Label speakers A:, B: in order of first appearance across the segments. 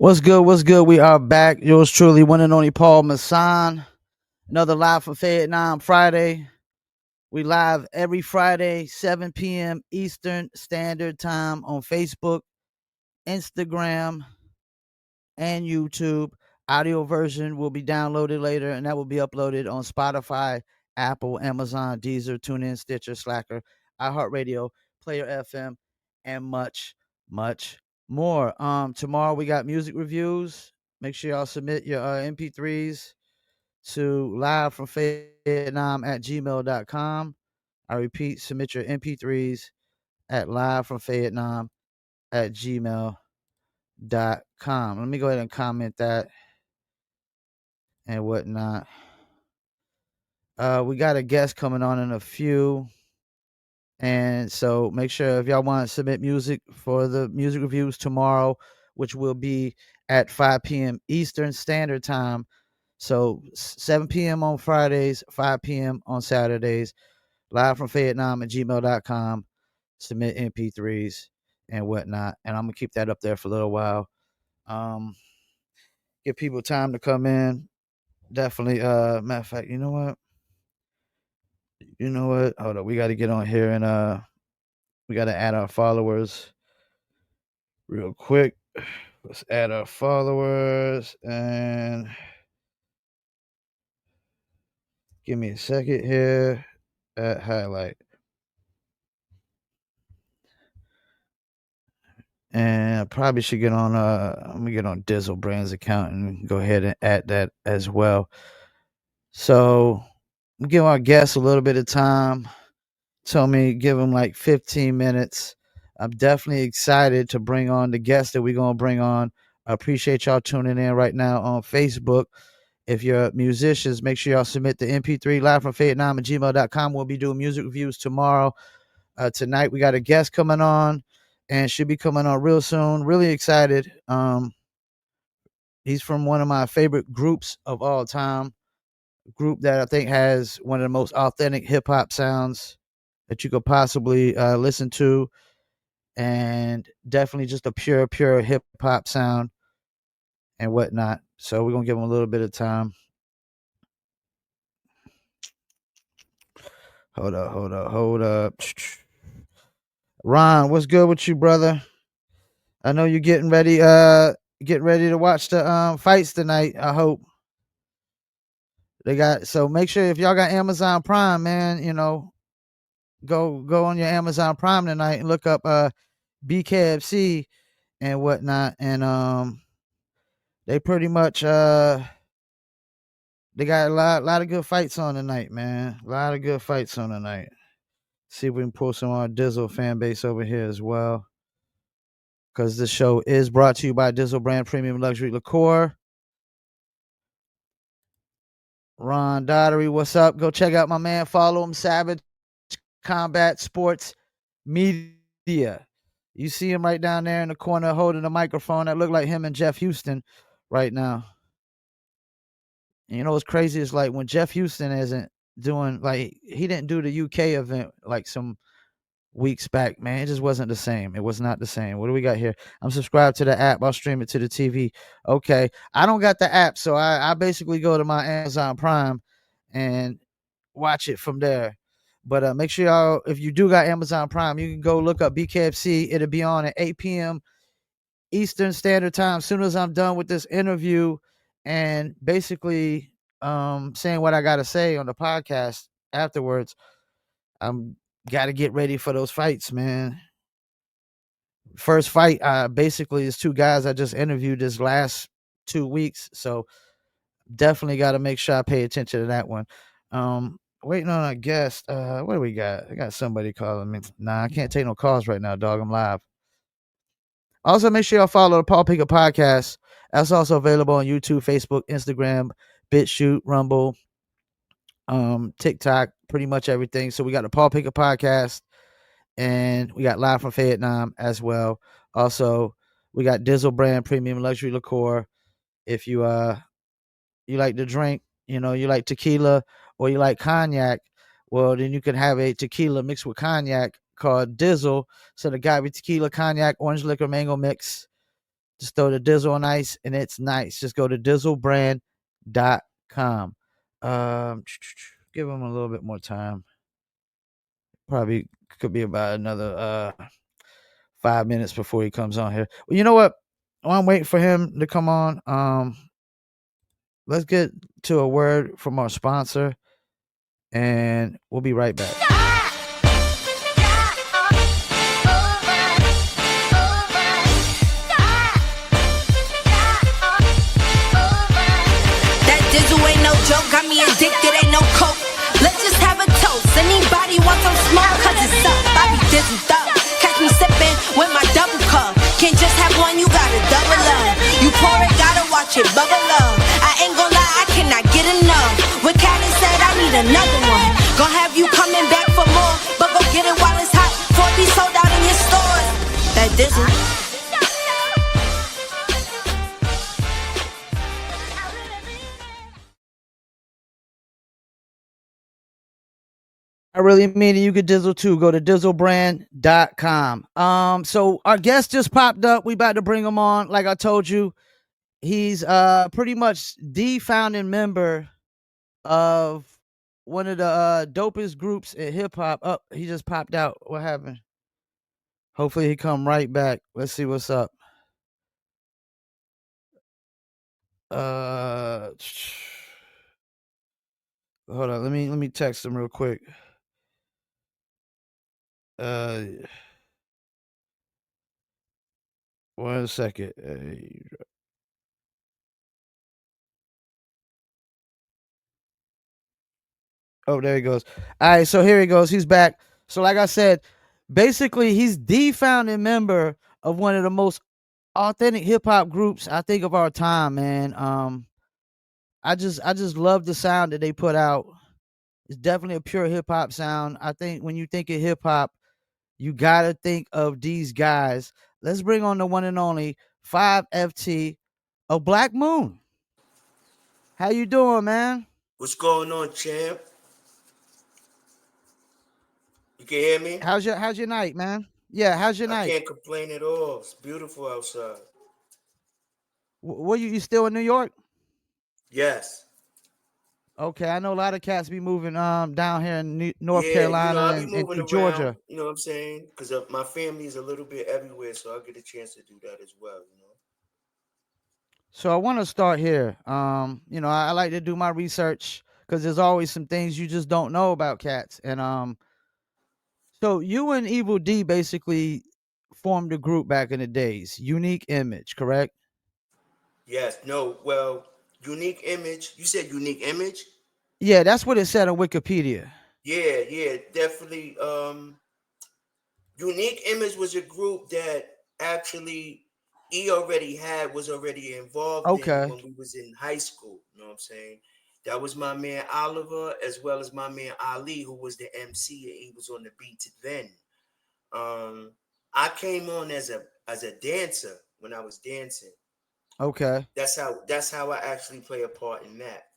A: What's good? What's good? We are back. Yours truly, one and only Paul Masson. Another live for Fayettenam Friday. We live every Friday, 7 p.m. Eastern Standard Time on Facebook, Instagram, and YouTube. Audio version will be downloaded later, and that will be uploaded on Spotify, Apple, Amazon, Deezer, TuneIn, Stitcher, Slacker, iHeartRadio, Player FM, and much, much more. Tomorrow we got music reviews. Make sure y'all submit your MP3s to livefromfayettenam@gmail.com. I repeat, submit your MP3s at livefromfayettenam@gmail.com. Let me go ahead and comment that and whatnot. We got a guest coming on in a few. And so make sure if y'all want to submit music for the music reviews tomorrow, which will be at 5 p.m. Eastern Standard Time. So 7 p.m. on Fridays, 5 p.m. on Saturdays, live from Fayettenam at gmail.com. Submit MP3s and whatnot. And I'm going to keep that up there for a little while. Give people time to come in. Definitely. Matter of fact, you know what? Hold on. We got to get on here and we got to add our followers real quick. Let's add our followers and give me a second here. At highlight. And I probably should get on I'm gonna get on Dizzle Brands account and go ahead and add that as well. So give our guests a little bit of time. Tell me, give them like 15 minutes. I'm definitely excited to bring on the guests that we're gonna bring on. I appreciate y'all tuning in right now on Facebook. If you're musicians, make sure y'all submit the MP3 live from Fayettenam at gmail.com. We'll be doing music reviews tomorrow. Tonight we got a guest coming on and should be coming on real soon. Really excited. He's from one of my favorite groups of all time. A group that I think has one of the most authentic hip hop sounds that you could possibly listen to, and definitely just a pure hip hop sound and whatnot. So we're gonna give him a little bit of time. Hold up. Ron, what's good with you, brother? I know you're getting ready to watch the fights tonight, I hope. So make sure if y'all got Amazon Prime, man, go on your Amazon Prime tonight and look up BKFC and whatnot. And they pretty much they got a lot of good fights on tonight, man. A lot of good fights on tonight. See if we can pull some of our Dizzle fan base over here as well. Because this show is brought to you by Dizzle Brand Premium Luxury Liqueur. Ron Dottery, what's up? Go check out my man. Follow him, Savage Combat Sports Media. You see him right down there in the corner holding the microphone. That look like him and Jeff Houston right now. And you know what's crazy is like when Jeff Houston isn't doing, like, he didn't do the UK event like some weeks back, man. It just wasn't the same. It was not the same. What do we got here? I'm subscribed to the app. I'll stream it to the TV. Okay. I don't got the app, so I basically go to my Amazon Prime and watch it from there. But make sure y'all, if you do got Amazon Prime, you can go look up BKFC. It'll be on at 8 p.m. Eastern Standard Time. As soon as I'm done with this interview and basically saying what I got to say on the podcast afterwards, I'm got to get ready for those fights, man. First fight, basically, is two guys I just interviewed this last 2 weeks. So definitely got to make sure I pay attention to that one. Waiting on a guest. What do we got? I got somebody calling me. Nah, I can't take no calls right now, dog. I'm live. Also, make sure y'all follow the Paul Pickett Podcast. That's also available on YouTube, Facebook, Instagram, BitChute, Rumble, TikTok, pretty much everything. So we got the Paul Pickett Podcast, and we got Live from Fayettenam as well. Also, we got Dizzle Brand Premium Luxury Liqueur. If you like to drink, you like tequila or you like cognac, well, then you can have a tequila mixed with cognac called Dizzle. So the guy with tequila, cognac, orange liquor, mango mix. Just throw the Dizzle on ice, and it's nice. Just go to dizzlebrand.com. Give him a little bit more time. Probably could be about another 5 minutes before he comes on here. Well, you know what? While I'm waiting for him to come on, let's get to a word from our sponsor, and we'll be right back.
B: That Dizzle ain't no joke, got me addicted, ain't no coke. Let's just have a toast. Anybody want some smoke? Cause it's up, I be Dizzled up. Catch me sipping with my double cup. Can't just have one, you gotta double up. You pour it, gotta watch it bubble up. I ain't gon' lie, I cannot get enough. When Callie said I need another one, gon' have you coming back for more. But go get it while it's hot, before it be sold out in your stores. That Dizzle.
A: I really mean it. You could Dizzle too. Go to dizzlebrand.com. So our guest just popped up. We about to bring him on. Like I told you, he's pretty much the founding member of one of the dopest groups in hip hop. Oh, he just popped out. What happened? Hopefully he come right back. Let's see what's up. Hold on. Let me text him real quick. One second. Oh, there he goes. All right, so here he goes. He's back. So, like I said, basically, he's the founding member of one of the most authentic hip hop groups I think of our time, man. I just love the sound that they put out. It's definitely a pure hip hop sound. I think when you think of hip hop, you gotta think of these guys. Let's bring on the one and only 5FT of Black Moon. How you doing, man?
C: What's going on, champ? You can hear me?
A: How's your night, man? Yeah, how's your
C: I
A: night?
C: can't complain at all. It's beautiful outside.
A: Were you still in New York?
C: Yes.
A: Okay, I know a lot of cats be moving down here in North
C: Yeah,
A: Carolina
C: I be
A: and
C: moving
A: through
C: around,
A: Georgia.
C: you know what I'm saying? Because my family is a little bit everywhere, so I get a chance to do that as well.
A: So I want to start here. I like to do my research because there's always some things you just don't know about cats. And so you and Evil D basically formed a group back in the days. Unique Image, correct?
C: Yes, no, well, unique image. You said unique image?
A: Yeah, that's what it said on Wikipedia.
C: Yeah, definitely. Unique Image was a group that actually was already involved in
A: Okay.
C: when we was in high school. You know what I'm saying? That was my man Oliver as well as my man Ali, who was the MC and he was on the beats then. Um, I came on as a dancer when I was dancing.
A: Okay.
C: That's how I actually play a part in that.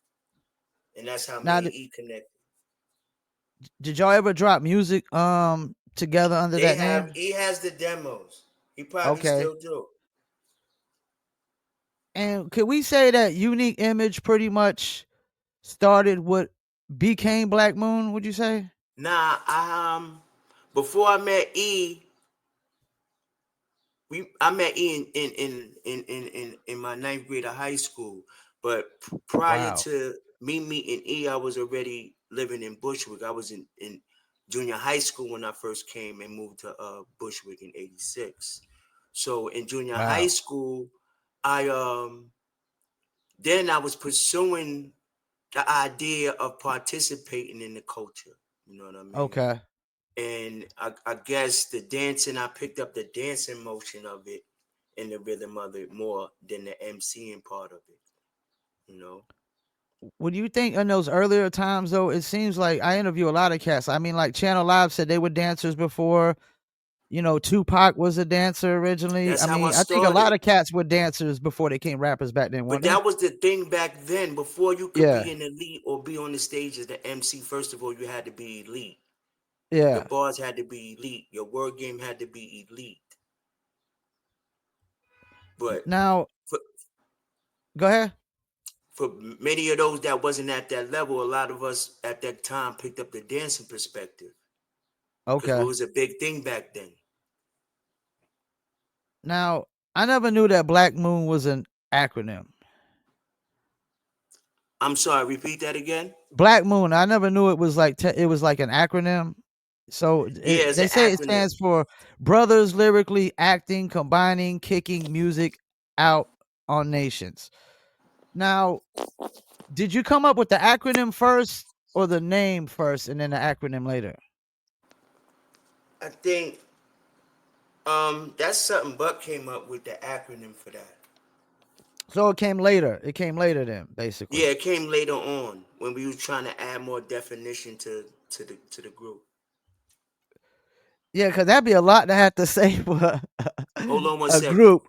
C: And that's how
A: Now,
C: me and E connected.
A: did y'all ever drop music together under that name?
C: He has the demos. He probably
A: Okay.
C: still do.
A: And could we say that Unique Image pretty much started what became Black Moon? Would you say?
C: Nah, before I met I met E in my ninth grade of high school. But prior
A: Wow.
C: to me meeting E, I was already living in Bushwick. I was in junior high school when I first came and moved to Bushwick in '86. So in junior high
A: Wow.
C: school, I then I was pursuing the idea of participating in the culture. You know what I mean?
A: Okay.
C: And I guess I picked up the dancing motion of it and the rhythm of it more than the MCing part of it, you know.
A: Would you think in those earlier times though, it seems like I interview a lot of cats. I mean, like Channel Live said they were dancers before. Tupac was a dancer originally.
C: That's
A: I
C: how I
A: mean, I think a lot
C: started.
A: of cats were dancers before they came rappers back then,
C: But
A: weren't they?
C: that was the thing back then. Before you could
A: Yeah.
C: be an elite or be on the stage as the MC, first of all, you had to be elite. Your
A: Yeah.
C: bars had to be elite. Your word game had to be elite. But
A: Now,
C: for,
A: go ahead.
C: for many of those that wasn't at that level, a lot of us at that time picked up the dancing perspective because it
A: Okay.
C: was a big thing back then.
A: Now, I never knew that Black Moon was an acronym.
C: I'm sorry, repeat that again.
A: Black Moon. I never knew it was like it was like an acronym. So
C: Yeah, it's
A: they
C: an
A: say it
C: acronym.
A: stands for Brothers Lyrically Acting, Combining, Kicking Music Out on Nations. Now, did you come up with the acronym first or the name first and then the acronym later?
C: I think that's something Buck came up with the acronym for that.
A: So it came later. It came later then, basically.
C: Yeah, it came later on when we was trying to add more definition to the group.
A: Yeah, because that'd be a lot to have to say for
C: Hold on one
A: a
C: second.
A: group.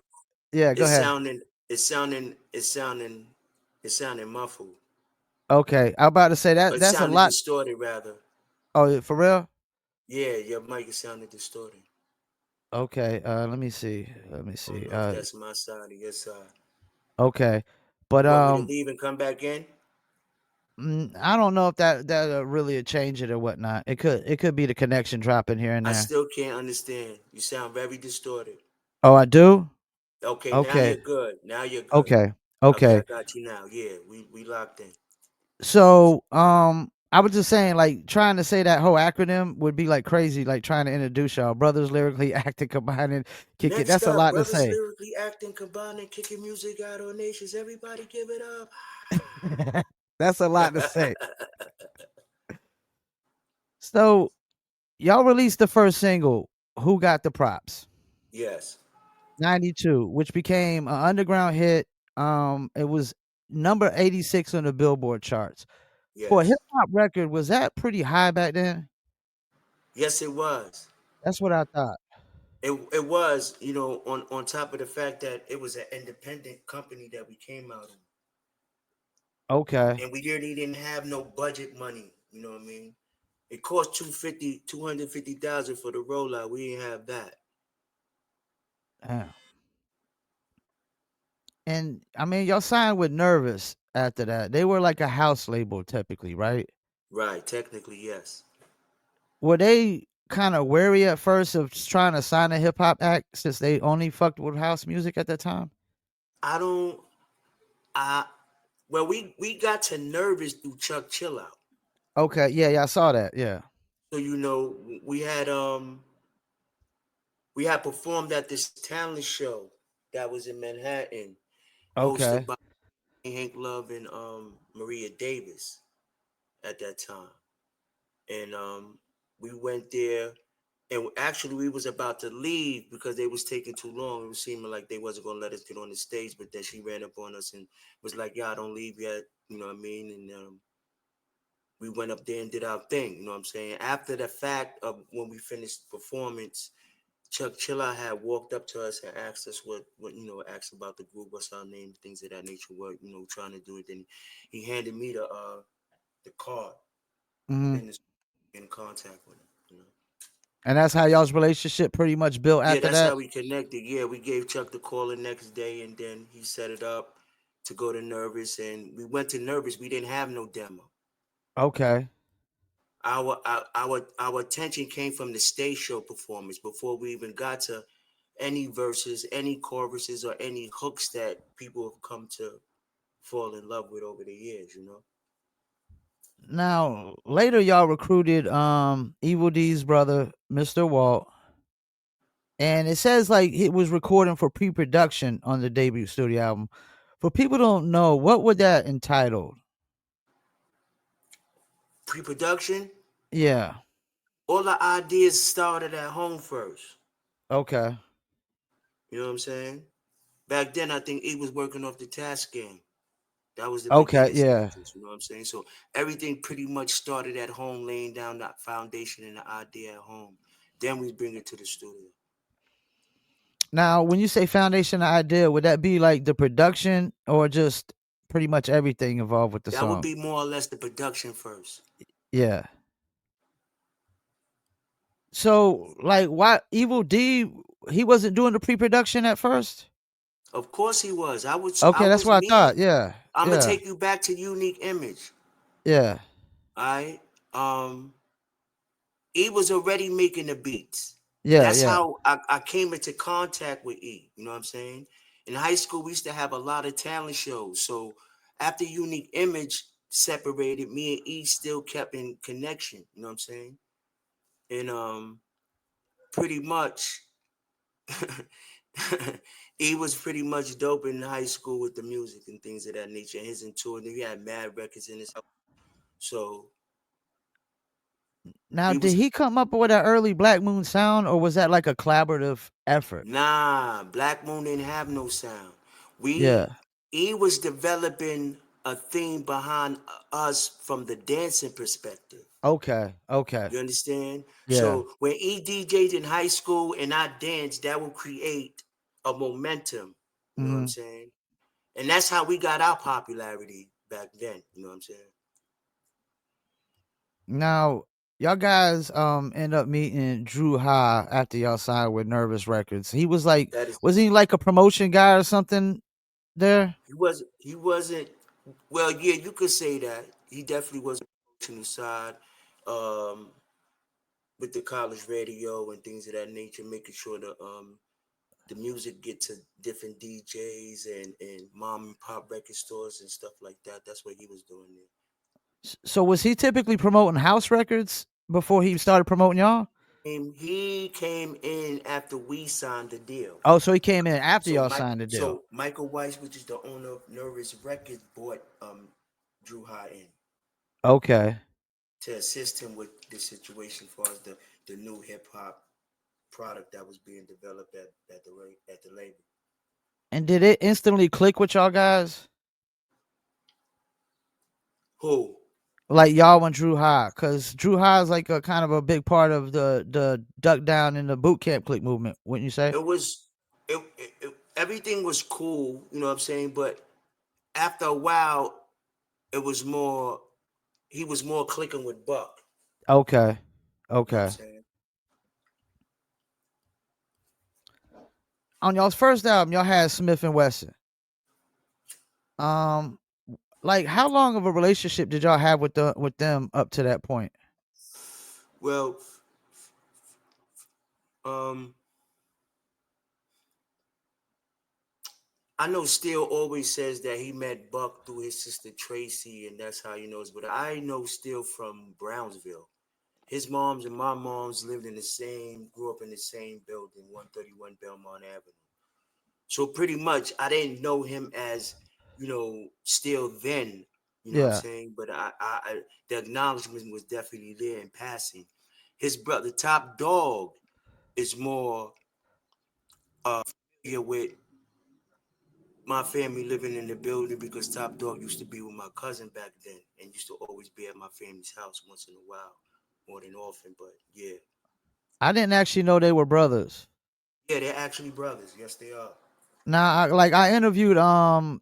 A: Yeah, go
C: It's
A: ahead.
C: sounding it's sounding it's sounding it's sounding muffled.
A: Okay, I'm about to say that
C: It
A: that's a
C: sounded
A: lot.
C: distorted rather.
A: Oh, for real?
C: Yeah, your mic is sounding distorted.
A: Okay, let me see. Let me
C: I don't
A: see.
C: know if that's my side or your side.
A: Okay, but
C: You want me to leave and come back in?
A: I don't know if that really change it or whatnot. It could be the connection dropping here and
C: I
A: there.
C: still can't understand. You sound very distorted.
A: Oh, I do.
C: Okay, now
A: Okay,
C: you're good. Now you're good.
A: okay,
C: Okay, I
A: okay.
C: got you now. Yeah, we locked in.
A: So, I was just saying, like, trying to say that whole acronym would be like crazy, like trying to introduce y'all brothers lyrically acting, combining, kick it.
C: Next
A: That's a
C: up,
A: lot to
C: brothers
A: say.
C: lyrically acting, combining, kicking music out on nations. Everybody give it up.
A: That's a lot to say. So, y'all released the first single, "Who Got the Props?"
C: Yes,
A: 92, which became an underground hit. It was number 86 on the Billboard charts. For a hip
C: yes.
A: hop record, was that pretty high back then?
C: Yes, it was.
A: That's what I thought.
C: It was, on top of the fact that it was an independent company that we came out of.
A: Okay.
C: And we really didn't have no budget money, you know what I mean? It cost 250,000 for the rollout. We didn't have that.
A: Damn. And I mean, y'all signed with Nervous after that. They were like a house label typically, right?
C: Right, technically, yes.
A: Were they kind of wary at first of trying to sign a hip hop act since they only fucked with house music at that time?
C: I don't I well we got to Nervous through Chuck Chill Out.
A: Okay, yeah, I saw that. Yeah.
C: So we had performed at this talent show that was in Manhattan, hosted
A: Okay.
C: by Hank Love and Maria Davis at that time. And we went there, and actually we was about to leave because they was taking too long. It was seeming like they wasn't gonna let us get on the stage, but then she ran up on us and was like, "Y'all don't leave yet," you know what I mean? And we went up there and did our thing, you know what I'm saying? After the fact of when we finished the performance, Chuck Chilla had walked up to us and asked us asked about the group, what's our name, things of that nature, what, trying to do it. Then he handed me the card.
A: Hmm.
C: Been in contact with him, you know.
A: And that's how y'all's relationship pretty much built
C: Yeah,
A: after
C: that's how
A: that?
C: we connected. Yeah, we gave Chuck the call the next day, and then he set it up to go to Nervous, and we went to Nervous. We didn't have no demo.
A: Okay.
C: Our attention came from the stage show performance before we even got to any verses, any choruses, or any hooks that people have come to fall in love with over the years. You know,
A: Now, later y'all recruited Evil D's brother, Mr. Walt, and it says like it was recording for pre-production on the debut studio album. For people who don't know, what would that entitled?
C: pre-production.
A: Yeah.
C: All the ideas started at home first.
A: Okay.
C: You know what I'm saying? Back then, I think he was working off the task game. That was the
A: Okay,
C: beginning
A: yeah.
C: stages. You know what I'm saying? So everything pretty much started at home, laying down that foundation and the idea at home. Then we bring it to the studio.
A: Now, when you say foundation idea, would that be like the production or just pretty much everything involved with the
C: That would
A: song?
C: be more or less the production first.
A: Yeah. So, like, why Evil D? He wasn't doing the pre-production at first.
C: Of course he was. I
A: Okay, that's
C: was
A: what I thought.
C: me.
A: Yeah,
C: I'm gonna
A: yeah,
C: take you back to Unique Image.
A: yeah,
C: All right. Um, E was already making the beats.
A: yeah,
C: That's
A: yeah.
C: how I came into contact with E. You know what I'm saying? In high school, we used to have a lot of talent shows. So after Unique Image separated, me and E still kept in connection. You know what I'm saying? And pretty much, he was pretty much dope in high school with the music and things of that nature. And his into it, he had mad records in his house. So
A: Now,
C: he
A: did
C: was
A: he come up with that early Black Moon sound, or was that like a collaborative effort?
C: nah. Black Moon didn't have no sound.
A: Yeah.
C: We he was developing a theme behind us from the dancing perspective.
A: Okay. Okay.
C: You understand?
A: Yeah.
C: So when E DJ'd in high school and I danced, that will create a momentum. You know what I'm
A: Hmm.
C: saying? And that's how we got our popularity back then. You know what I'm saying?
A: Now, y'all guys end up meeting Drew High after y'all signed with Nervous Records. He was like,
C: That is
A: was he like a promotion guy or something there?
C: he wasn't well, yeah, you could say that. He definitely was on the promotional side, um, with the college radio and things of that nature, making sure the music get to different DJs and mom and pop record stores and stuff like that. That's what he was doing there.
A: So was he typically promoting house records before he started promoting y'all?
C: He came in after we signed the deal.
A: Oh, so he came in after
C: So
A: y'all
C: Mike,
A: signed the deal.
C: so Michael Weiss, which is the owner of Nervous Records, bought Drew High in
A: Okay.
C: to assist him with the situation as far as the new hip hop product that was being developed at the label.
A: And did it instantly click with y'all guys?
C: Who?
A: Like y'all and Drew High, because Drew High is like a kind of a big part of the duck down in the boot camp click movement, wouldn't you say?
C: It was everything was cool, you know what I'm saying? But after a while, it was more he was more clicking with Buck.
A: Okay.
C: You know what I'm
A: Okay.
C: saying?
A: On y'all's first album, y'all had Smith and Wesson. Um, like how long of a relationship did y'all have with them up to that point?
C: Well, um, I know Steele always says that he met Buck through his sister Tracy, and that's how he knows. But I know Steele from Brownsville. His moms and my moms lived in the same, grew up in the same building, 131 Belmont Avenue. So pretty much, I didn't know him as, Steele then. You know what I'm
A: Yeah.
C: saying? But the acknowledgement was definitely there in passing. His brother, Top Dog, is more familiar with my family living in the building because Top Dog used to be with my cousin back then and used to always be at my family's house once in a while, more than often. But yeah,
A: I didn't actually know they were brothers.
C: yeah, they're actually brothers. Yes, they are.
A: Now, I interviewed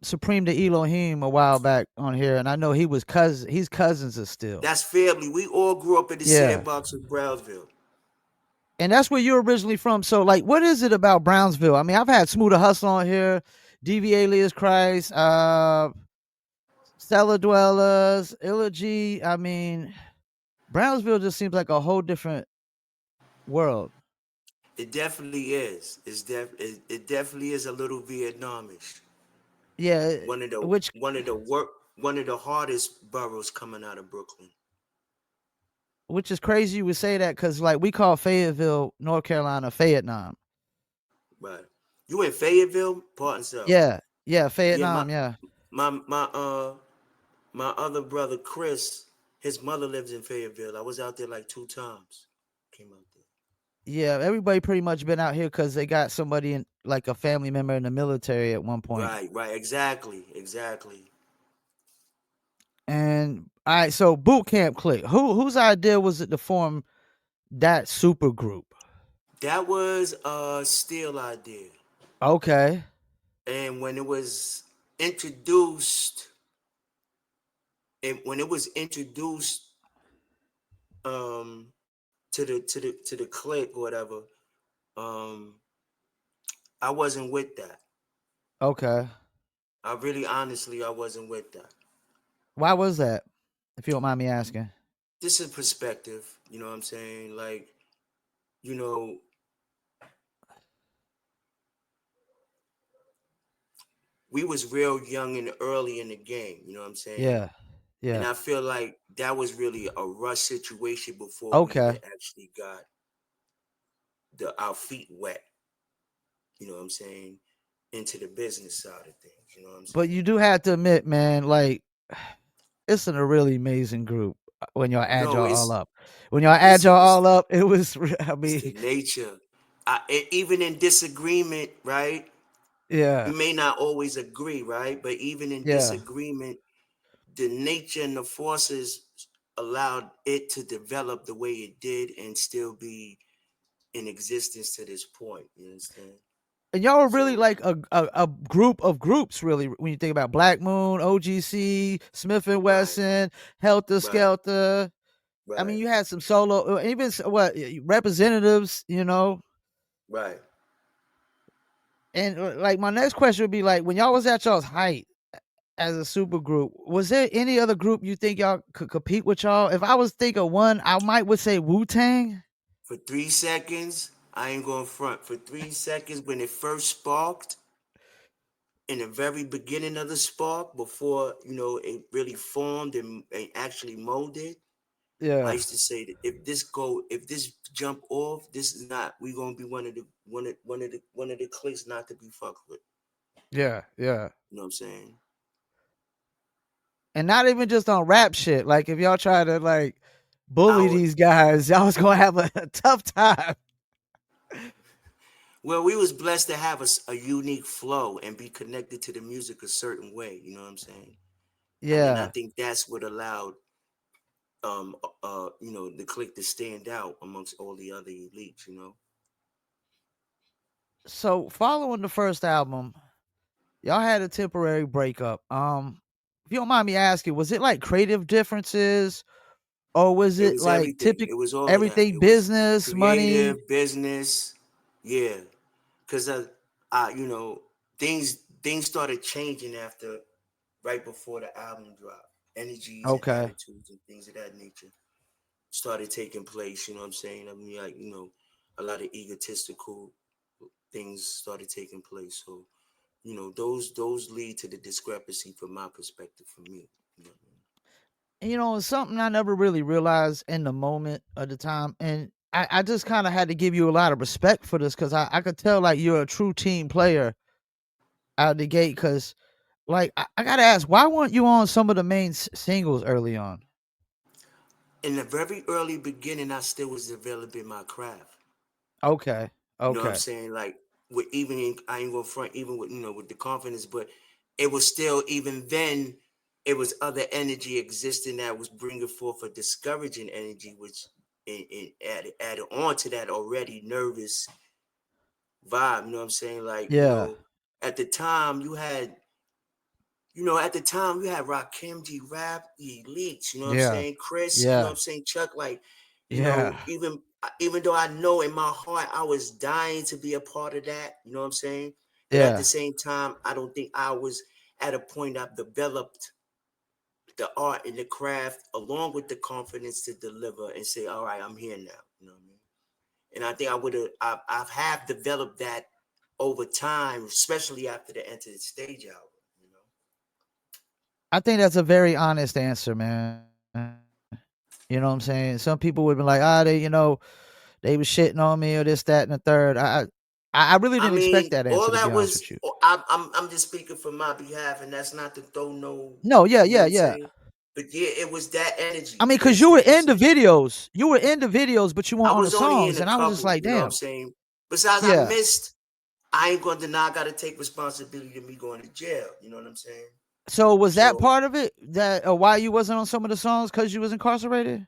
A: Supreme the Elohim a while back on here, and I know he was cousin. He's cousins of Still.
C: That's family. We all grew up in the
A: Yeah,
C: sandbox of Brownsville.
A: and that's where you're originally from. So, like, what is it about Brownsville? I mean, I've had Smoother Hustle on here, DV Alias Christ, Stellar Dwellers, Illa. I mean, Brownsville just seems like a whole different world.
C: It definitely is. It definitely is a little Vietnamish.
A: Yeah,
C: One of the
A: which
C: one of the work one of the hardest boroughs coming out of Brooklyn.
A: which is crazy you would say that because like we call Fayetteville, North Carolina, Fayettenam.
C: Right. You in Fayetteville? Pardon self.
A: Yeah, yeah,
C: Yeah, my
A: Fayettenam. Yeah,
C: my my uh my other brother Chris, his mother lives in Fayetteville. I was out there like 2 times. Came out there.
A: yeah. Everybody pretty much been out here because they got somebody in like a family member in the military at one point.
C: Right, right, exactly, exactly.
A: And all right, so boot camp click. Whose idea was it to form that super group?
C: That was a Steel idea.
A: Okay.
C: And when it was introduced, and when it was introduced um to the clique or whatever, um I wasn't with that.
A: Okay.
C: I really, honestly, I wasn't with that.
A: Why was that? If you don't mind me asking.
C: This is perspective. You know what I'm saying? Like, you know, we was real young and early in the game. You know what I'm saying?
A: Yeah.
C: And
A: Yeah.
C: I feel like that was really a rush situation before we even
A: Okay.
C: actually got our feet wet. You know what I'm saying? Into the business side of things. You know what I'm
A: But
C: saying?
A: you do have to admit, man, like it's in a really amazing group when y'all add
C: No,
A: y'all all up. When y'all add y'all
C: listen,
A: all up, it was I
C: it's the
A: mean,
C: nature. Even in disagreement, right? We
A: yeah.
C: may not always agree, right? But even in
A: Yeah.
C: disagreement, the nature and the forces allowed it to develop the way it did and still be in existence to this point. You understand?
A: And y'all were really
C: So,
A: like a group of groups, really, when you think about Black Moon, OGC, Smith and
C: right,
A: Wesson, Helter
C: right,
A: Skelter. I mean,
C: right,
A: you had some solo, even what representatives, you know.
C: right.
A: And like my next question would be like, when y'all was at y'all's height as a super group, was there any other group you think y'all could compete with y'all? If I was think of one, I might would say Wu Tang.
C: For 3 seconds, I ain't going front. For 3 seconds, when it first sparked, in the very beginning of the spark, before it really formed and actually molded, I
A: Yeah,
C: used to say that if this jump off, this is not. We gonna be one of the clicks not to be fucked with.
A: yeah, yeah.
C: You know what I'm saying?
A: And not even just on rap shit. Like if y'all try to like bully
C: Our
A: these guys, y'all was gonna have a tough time.
C: Well, we was blessed to have a unique flow and be connected to the music a certain way. You know what I'm saying? And then I
A: Yeah.
C: think that's what allowed the click to stand out amongst all the other elites.
A: So following the first album, y'all had a temporary breakup. If you don't mind me asking, was it like creative differences or was
C: It
A: it
C: was
A: like
C: everything.
A: typical
C: It was all of that.
A: everything
C: It was
A: business, money?
C: creative business. Yeah, because you know, things started changing after right before the album dropped. Energies and
A: Okay.
C: attitudes and things of that nature started taking place. You know what I'm saying? I mean, like, a lot of egotistical things started taking place. So, those lead to the discrepancy from my perspective, for me. You know what I mean?
A: And, it's something I never really realized in the moment of the time. And I just kind of had to give you a lot of respect for this because I could tell like you're a true team player out the gate. Because like I gotta ask, why weren't you on some of the main singles early on?
C: In the very early beginning, I still was developing my craft.
A: Okay.
C: You know what I'm
A: Okay.
C: saying? Like, I ain't gonna front, even with the confidence, but it was still, even then, it was other energy existing that was bringing forth a discouraging energy, which and added on to that already nervous vibe. You know what I'm saying? Like,
A: Yeah.
C: at the time you had Rakim G Rap, the Elites, you know what I'm
A: Yeah.
C: saying? Chris, you know what
A: Yeah.
C: I'm saying? Chuck, like,
A: Yeah.
C: even though I know in my heart I was dying to be a part of that, you know what I'm saying? But at the
A: Yeah.
C: same time, I don't think I was at a point I've developed the art and the craft along with the confidence to deliver and say, all right, I'm here now. You know what I mean? And I think I've developed that over time, especially after the Enter the Stage album.
A: I think that's a very honest answer, man. You know what I'm saying? Some people would be like, they was shitting on me or this, that, and the third. I really
C: I
A: didn't expect
C: mean,
A: that
C: all
A: answer to be
C: that
A: honest
C: was
A: with you.
C: I'm just speaking for my behalf, and that's not to throw no,
A: No, yeah,
C: you know
A: yeah,
C: what I'm
A: yeah.
C: saying? But yeah, it was that
A: I
C: energy.
A: mean,
C: You
A: cause you were
C: understand what I'm
A: in the
C: saying?
A: videos. You were in the videos, but you weren't
C: I
A: on the
C: was only in
A: songs.
C: a
A: And I was just
C: couple,
A: like,
C: you know what I'm
A: damn.
C: saying? Besides, I
A: Yeah.
C: missed. I ain't gonna deny. I got to take responsibility of me going to jail. You know what I'm saying?
A: So was that
C: So
A: part of it? That why you wasn't on some of the songs because you was incarcerated?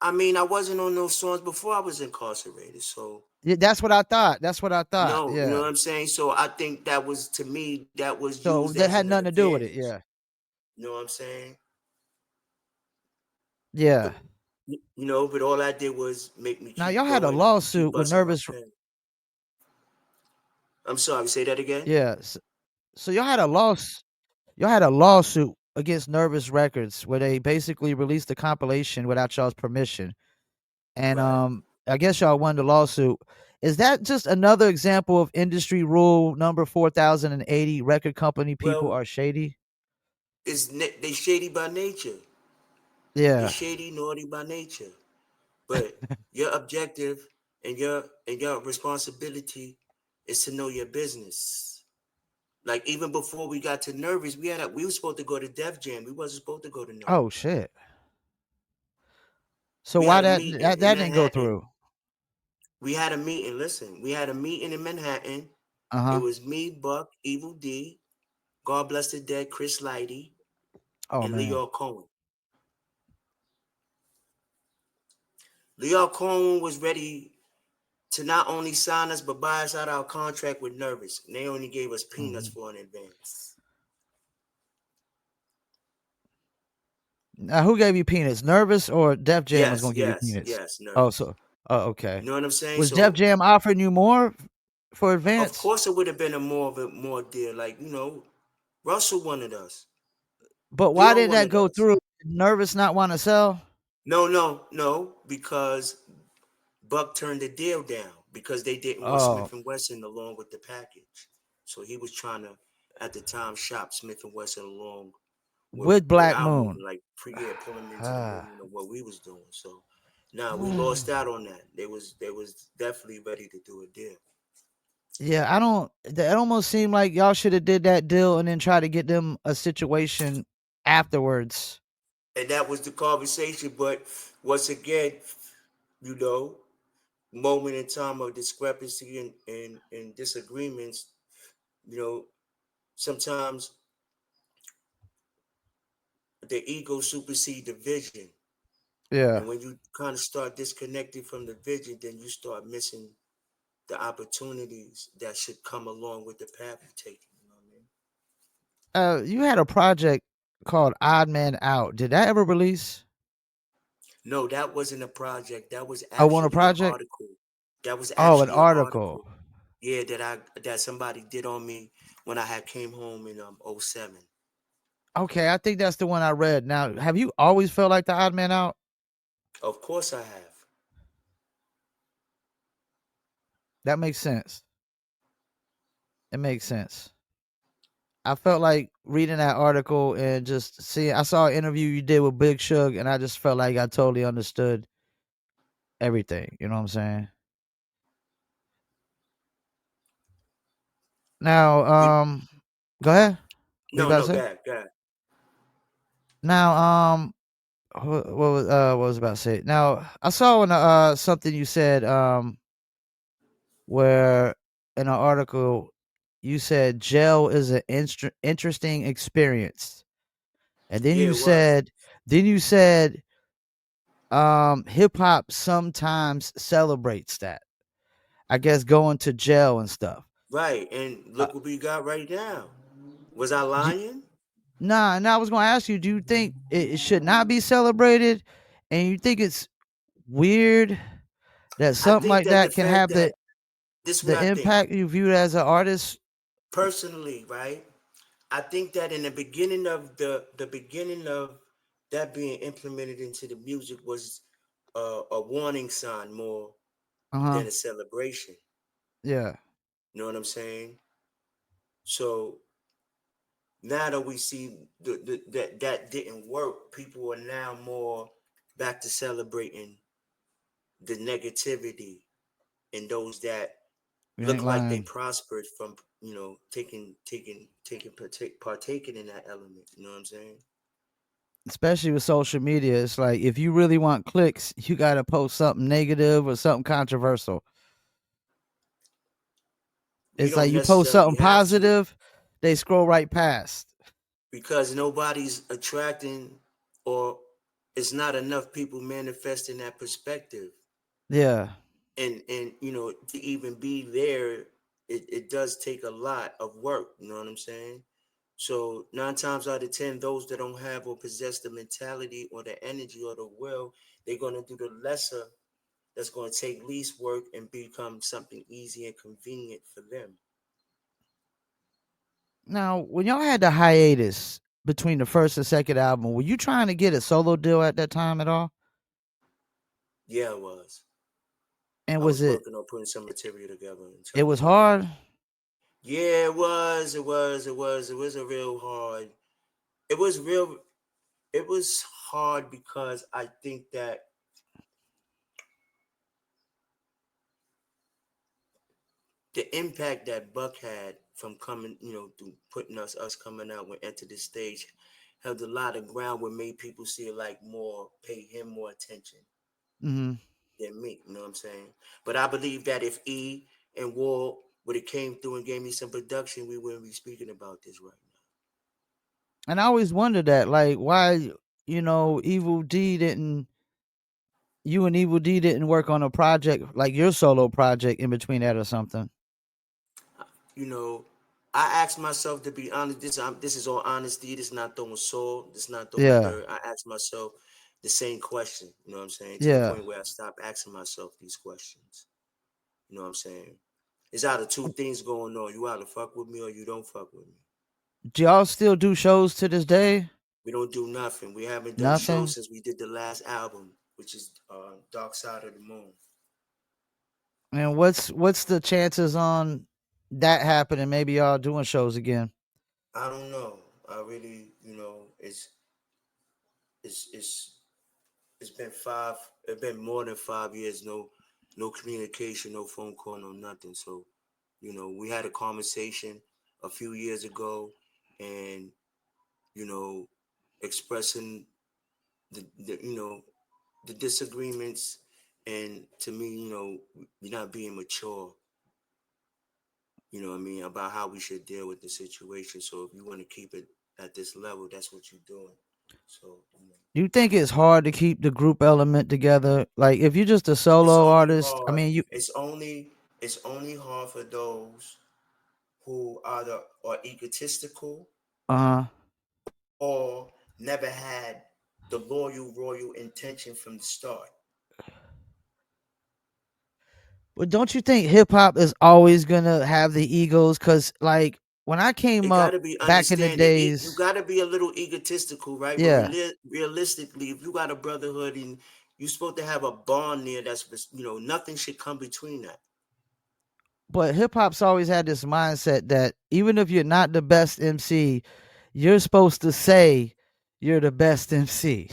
C: I mean, I wasn't on those songs before I was incarcerated. So
A: Yeah, that's what I thought. That's what I thought.
C: no, you know
A: Yeah.
C: what I'm saying? So I think that was, to me, that was
A: So
C: used
A: that
C: as
A: had
C: an
A: nothing to do with it.
C: advantage.
A: Yeah.
C: You know what I'm saying?
A: Yeah.
C: But but all I did was make me
A: Now
C: keep
A: y'all had a
C: going and keep
A: lawsuit with
C: busting my
A: Nervous.
C: pen. I'm sorry, say that again.
A: Yeah. So y'all had a lawsuit against Nervous Records where they basically released the compilation without y'all's permission. And
C: Right.
A: I guess y'all won the lawsuit. Is that just another example of industry rule number 4080? Record company people
C: Well,
A: are shady.
C: they shady by nature. They
A: Yeah.
C: shady, naughty by nature. But your objective and your responsibility is to know your business. Like even before we got to Nervous, we were supposed to go to Def Jam. We wasn't supposed to go to
A: Oh
C: Nervous.
A: shit. So
C: We
A: why
C: had a
A: that
C: meeting in
A: that didn't go
C: Manhattan.
A: through?
C: We had a meeting. Listen, we had a meeting in Manhattan.
A: Uh
C: It
A: huh.
C: was me, Buck, Evil D, God bless the dead, Chris Lighty,
A: Oh
C: and
A: man.
C: Leo Cohen. Leo Cohen was ready to not only sign us but buy us out our contract with Nervous. And they only gave us peanuts
A: Mhm.
C: for an advance.
A: Now who gave you peanuts? Nervous or Def Jam was
C: Yes,
A: gonna give you
C: yes,
A: peanuts?
C: yes,
A: Oh,
C: Nervous.
A: so oh okay.
C: You know what I'm saying?
A: Was Def
C: So
A: Jam offering you more for
C: of
A: advance?
C: course it would have been a more deal. Like, Russell wanted us.
A: But why
C: Leo
A: didn't that
C: wanted
A: go
C: us.
A: through? Nervous not want to sell?
C: No, no, no, because Buck turned the deal down because they didn't want
A: Oh,
C: Smith and Wesson along with the package. So he was trying to, at the time, shop Smith and Wesson along with
A: with
C: with
A: Black
C: our movement,
A: Moon.
C: like pull them into the
A: Ah.
C: movement of what we was doing. So now we lost out on that. They was definitely ready to do a deal.
A: Yeah, I don't. It almost seemed like y'all should have did that deal and then try to get them a situation afterwards.
C: And that was the conversation. But once again, you know, moment in time of discrepancy and disagreements, you know, sometimes the ego supersedes the vision.
A: Yeah.
C: And when you kind of start disconnecting from the vision, then you start missing the opportunities that should come along with the path you're taking. You know what I mean?
A: You had a project called Odd Man Out. Did that ever release?
C: No, that wasn't a project. That was
A: I want a
C: actually an
A: project.
C: article. That was
A: Oh, an
C: actually an
A: article.
C: article. Yeah, that somebody did on me when I had came home in '07.
A: Okay, I think that's the one I read. Now, have you always felt like the odd man out?
C: Of course I have.
A: That makes sense. It makes sense. I felt like reading that article and just seeing. I saw an interview you did with Big Shug, and I just felt like I totally understood everything. You know what I'm saying? Now,
C: You,
A: go ahead. What you
C: no,
A: about to
C: no,
A: say?
C: go ahead.
A: Now, what was I about to say? Now, I saw in something you said where in an article you said jail is an interesting experience, and
C: Yeah, it was.
A: then you said hip hop sometimes celebrates that. I guess going to jail and stuff.
C: Right. And
A: Uh,
C: look what we got right now. Was I
A: do,
C: lying?
A: nah, and I was gonna ask you, do you think it should not be celebrated, and you think it's weird that
C: I
A: something
C: think
A: like
C: that the
A: that can
C: fact
A: have
C: that this is what
A: the
C: I think.
A: impact you viewed as an artist?
C: Personally, right? I think that in the beginning of that being implemented into the music was a warning sign more
A: Uh huh.
C: than a celebration.
A: Yeah.
C: You know what I'm saying? So now that we see that didn't work, people are now more back to celebrating the negativity and those that
A: You
C: look
A: ain't
C: like they
A: lying.
C: prospered from partaking in that element. You know what I'm saying?
A: Especially with social media, it's like if you really want clicks, you got to post something negative or something controversial.
C: We
A: It's like
C: don't
A: you post
C: necessarily
A: something
C: have to
A: positive, they scroll right past.
C: because nobody's attracting or it's not enough people manifesting that perspective.
A: Yeah.
C: And to even be there, it does take a lot of work. You know what I'm saying? So 9 times out of 10, those that don't have or possess the mentality or the energy or the will, they're gonna do the lesser that's gonna take least work and become something easy and convenient for them.
A: Now, when y'all had the hiatus between the first and second album, were you trying to get a solo deal at that time at all?
C: Yeah, it was.
A: And
C: I
A: was
C: was
A: it
C: working on putting some material together and
A: it
C: trying to
A: was
C: get that.
A: hard?
C: Yeah, it was. It was a real hard. It was real. It was hard because I think that the impact that Buck had from coming, through putting us coming out when Enter the Stage, held a lot of ground where made people see it like more, pay him more attention
A: Mhm.
C: than me. You know what I'm saying? But I believe that if E and Wall would have came through and gave me some production, we wouldn't be speaking about this right
A: And I always wondered that, like, why, Evil D didn't you and Evil D didn't work on a project like your solo project in between that or something.
C: now. You know, I asked myself to be honest. This is all honesty. This is not throwing salt. This is not throwing
A: Yeah.
C: dirt. I asked myself the same question. You know what I'm saying? To the
A: Yeah.
C: point where I stopped asking myself these questions. You know what I'm saying? It's either two things going on. You either fuck with me or you don't fuck with me.
A: Do y'all still do shows to this day?
C: We don't do nothing. We haven't done shows
A: Nothing.
C: since we did the last album, which is Dark Side of the Moon.
A: And what's the chances on that happening? Maybe y'all doing shows again.
C: I don't know. I really, it's it's been five. It's been more than 5 years. No communication, no phone call, no nothing. So, we had a conversation a few years ago, and you know, expressing the disagreements, and to me, you're not being mature. You know what I mean, about how we should deal with the situation. So if you want to keep it at this level, that's what you're doing. So
A: Do you think it's hard to keep the group element together? Like if you're just a
C: it's
A: solo
C: only
A: artist, I
C: hard.
A: mean you
C: It's only hard for those who are egotistical
A: uh
C: or never had the loyal royal intention from the start.
A: but don't you think hip hop is always gonna have the egos? Cause like when I came
C: It
A: up
C: got to be
A: back in the
C: understanding. You
A: days,
C: got to be a little egotistical, right? But
A: yeah.
C: realistically, if you got a brotherhood and you're supposed to have a bond there, nothing should come between that.
A: But hip hop's always had this mindset that even if you're not the best MC, you're supposed to say you're the best MC,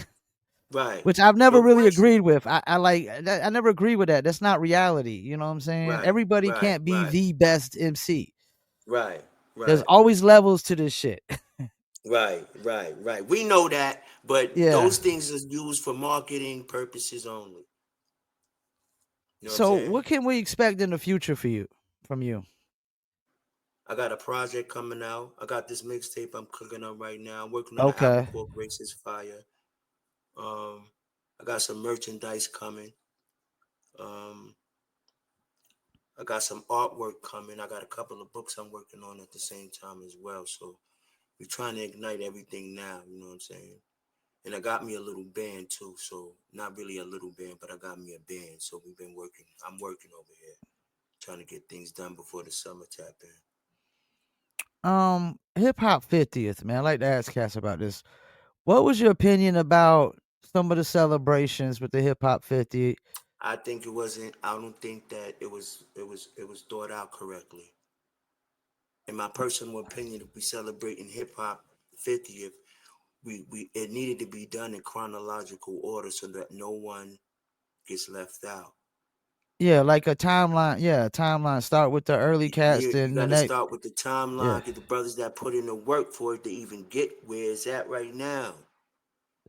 C: Right.
A: which I've never
C: No
A: really
C: question.
A: agreed with. I never agree with that. That's not reality. You know what I'm saying?
C: Right.
A: Everybody
C: Right.
A: can't be
C: Right.
A: the best MC.
C: Right.
A: There's
C: Right.
A: always levels to this shit.
C: Right. Right. Right. We know that, but
A: Yeah.
C: those things are used for marketing purposes only. You know what I'm
A: So
C: saying?
A: what can we expect in the future from you?
C: I got a project coming out. I got this mixtape I'm cooking up right now. I'm working on an album
A: Okay.
C: called Grace is Fire. Um, I got some merchandise coming. Um, I got some artwork coming. I got a couple of books I'm working on at the same time as well. So we're trying to ignite everything now. You know what I'm saying? And I got me a little band too. So not really a little band, but I got me a band. So we've been working. I'm working over here, trying to get things done before the summer tap in.
A: Hip hop 50th, man. I like to ask Cass about this. What was your opinion about some of the celebrations with the hip hop 50?
C: I think it wasn't. I don't think that it was thought out correctly. In my personal opinion, if we celebrating hip hop 50th, we it needed to be done in chronological order so that no one gets left out.
A: Yeah, like a timeline. Yeah, a timeline. Start with the early cats,
C: You
A: then the
C: got to
A: next.
C: start with the
A: Yeah,
C: timeline, get the brothers that put in the work for it to even get where it's at right now.